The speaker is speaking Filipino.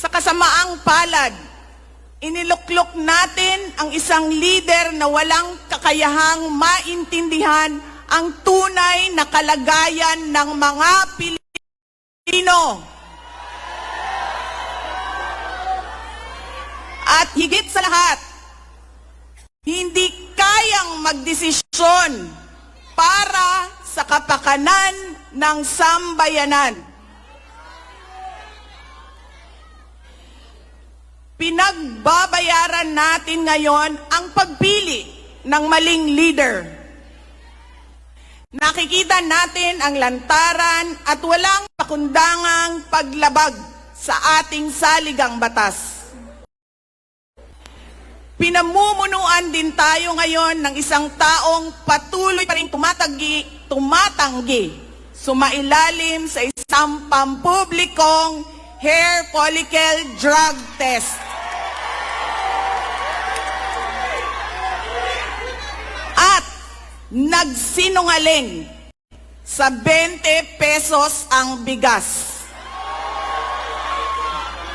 Sa kasamaang palad, iniluklok natin ang isang leader na walang kakayahang maintindihan ang tunay na kalagayan ng mga Pilipino. At higit sa lahat, hindi kayang magdesisyon para sa kapakanan ng sambayanan. Pinagbabayaran natin ngayon ang pagpili ng maling leader. Nakikita natin ang lantaran at walang pakundangang paglabag sa ating saligang batas. Pinamumunuan din tayo ngayon ng isang taong patuloy pa rin tumatanggi, sumailalim sa isang pampublikong hair follicle drug test. At nagsinungaling sa 20 pesos ang bigas.